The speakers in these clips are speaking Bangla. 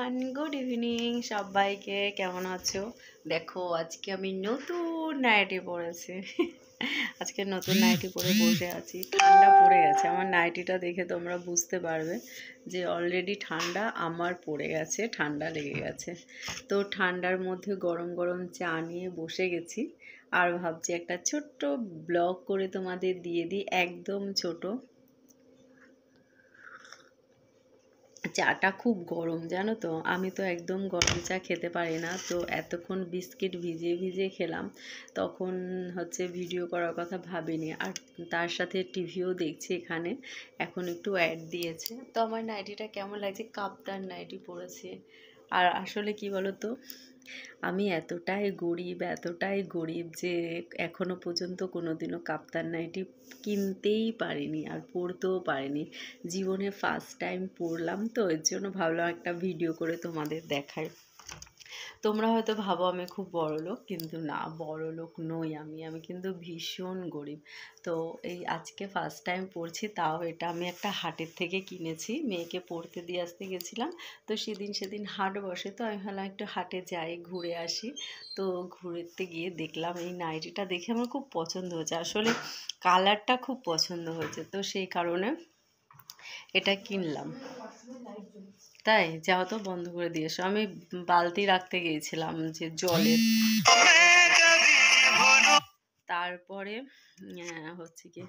এভরিওয়ান, গুড ইভিনিং সবাইকে। কেমন আছো? দেখো আজকে আমি নতুন নাইটি পরেছি। আজকে নতুন নাইটি পরে বসে আছি। ঠান্ডা পড়ে গেছে, আমার নাইটিটা দেখে তোমরা বুঝতে পারবে যে অলরেডি ঠান্ডা আমার পড়ে গেছে, ঠান্ডা লেগে গেছে। তো ঠান্ডার মধ্যে গরম গরম চা নিয়ে বসে গেছি আর ভাবছি একটা ছোট্ট ব্লগ করে তোমাদের দিয়ে দিই, একদম ছোট। চাটা খুব গরম, জানো তো, আমি তো একদম গরম চা খেতে পারি না। তো এতক্ষণ বিস্কিট ভিজিয়ে ভিজিয়ে খেলাম, তখন হচ্ছে ভিডিও করার কথা ভাবিনি। আর তার সাথে টিভিও দেখছি এখানে, এখন একটু অ্যাড দিয়েছে। তো আমার নাইটিটা কেমন লাগছে, কাপ্তান নাইটি পরেছে। আর আসলে কি বলো তো, আমি এতটাই গরিব যে এখনো পর্যন্ত কোনোদিনও কাপ্তান নাইটি কিনতেই পারিনি আর পরতেও পারিনি। জীবনে ফার্স্ট টাইম পরলাম, তো এর জন্য ভাবলাম একটা ভিডিও করে তোমাদের দেখাই। তোমরা হয়তো ভাবো আমি খুব বড়লোক, কিন্তু না, বড়লোক নই আমি কিন্তু ভীষণ গরিব। তো এই আজকে ফার্স্ট টাইম পরছি, তাও এটা আমি একটা হাটের থেকে কিনেছি, মেয়েকে পড়তে দিয়ে আসতে গেছিলাম। তো সেদিন হাট বসে, তো আমি ভাবলাম একটু হাটে যাই, ঘুরে আসি। তো ঘুরতে গিয়ে দেখলাম এই নাইটিটা দেখে আমার খুব পছন্দ হয়েছে, আসলে কালারটা খুব পছন্দ হয়েছে, তো সেই কারণে এটা কিনলাম। তাই যাও তো, বন্ধ করে দিয়েছো। আমি বালতি রাখতে গিয়েছিলাম যে জলের, তারপরে হচ্ছে কি,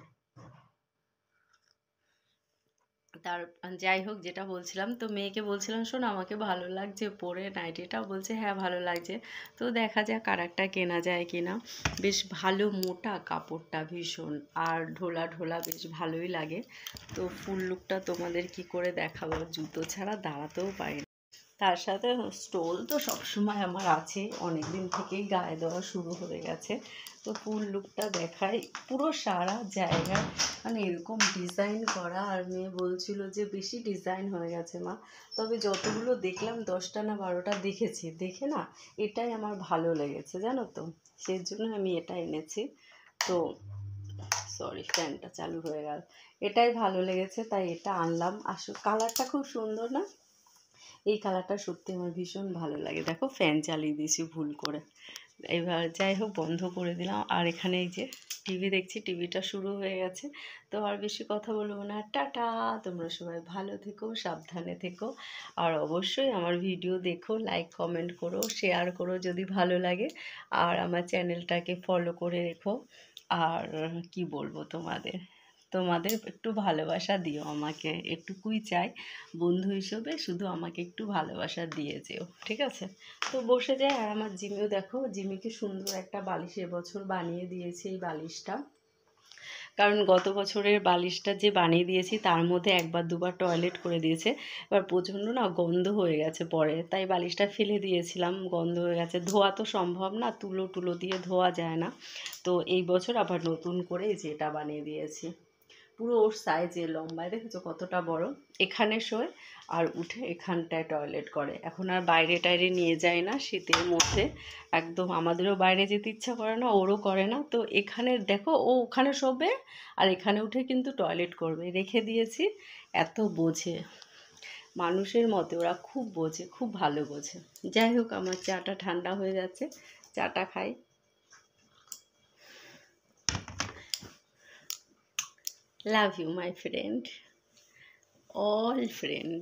তার যাই হোক, যেটা বলছিলাম, তো মেয়েকে বলছিলাম শোন আমাকে ভালো লাগছে পরে নাইটিটা, বলছে হ্যাঁ ভালো লাগছে। তো দেখা যাক আর একটা কেনা যায় কিনা। বেশ ভালো মোটা কাপড়টা ভীষণ, আর ঢোলা ঢোলা বেশ ভালোই লাগে। তো ফুল লুকটা তোমাদের কি করে দেখাবো, জুতো ছাড়া দাঁড়াতেও পারি না। তার সাথে স্টোল তো সবসময় আমার আছে, অনেক দিন থেকেই গায়ে দেওয়া শুরু হয়ে গেছে। তো ফুল লুকটা দেখাই, পুরো সারা জায়গায় মানে এরকম ডিজাইন করা। আর মেয়ে বলছিল যে বেশি ডিজাইন হয়ে গেছে মা, তবে যতগুলো দেখলাম 10টা না 12টা দেখেছি, দেখে না এটাই আমার ভালো লেগেছে, জানো তো, সেই জন্য আমি এটা এনেছি। তো সরি, ফ্যানটা চালু হয়ে গেল। এটাই ভালো লেগেছে তাই এটা আনলাম। আসলে কালারটা খুব সুন্দর না, এই কালারটা সত্যি আমার ভীষণ ভালো লাগে। দেখো ফ্যান চালিয়ে দিয়েছি ভুল করে। এবার যাই হোক, বন্ধ করে দিলাম। আর এখানে এই যে টিভি দেখছি, টিভিটা শুরু হয়ে গেছে। তো আর বেশি কথা বলবো না, টাটা। তোমরা সবাই ভালো থেকো, সাবধানে থেকো। আর অবশ্যই আমার ভিডিও দেখো, লাইক কমেন্ট করো, শেয়ার করো যদি ভালো লাগে। আর আমার চ্যানেলটাকে ফলো করে রেখো। আর কি বলবো তোমাদের, তোমাদের একটু ভালোবাসা দিও আমাকে, একটুকুই চাই, বন্ধু হিসেবে শুধু আমাকে একটু ভালোবাসা দিয়ে যেও, ঠিক আছে? তো বসে যাই। আর আমার জিমিও দেখো, জিমিকে সুন্দর একটা বালিশ এবছর বানিয়ে দিয়েছে, এই বালিশটা। কারণ গত বছরের বালিশটা যে বানিয়ে দিয়েছি তার মধ্যে একবার দুবার টয়লেট করে দিয়েছে। এবার প্রচণ্ড না গন্ধ হয়ে গেছে পরে, তাই বালিশটা ফেলে দিয়েছিলাম, গন্ধ হয়ে গেছে, ধোয়া তো সম্ভব না, তুলো টুলো দিয়ে ধোয়া যায় না। তো এই বছর আবার নতুন করে এই যে এটা বানিয়ে দিয়েছি। পুরো ওর সাইজে, লম্বায় দেখেছো কতটা বড়। এখানে শোয় আর উঠে এখানটায় টয়লেট করে। এখন আর বাইরে টাইরে নিয়ে যায় না শীতের মধ্যে, একদম আমাদেরও বাইরে যেতে ইচ্ছা করে না, ওরও করে না। তো এখানে দেখো, ও ওখানে শোবে আর এখানে উঠে কিন্তু টয়লেট করবে, রেখে দিয়েছি। এত বোঝে, মানুষের মতে ওরা খুব বোঝে, খুব ভালো বোঝে। যাই হোক, আমার চাটা ঠান্ডা হয়ে যাচ্ছে, চাটা খাই। Love you, my friend. All friend.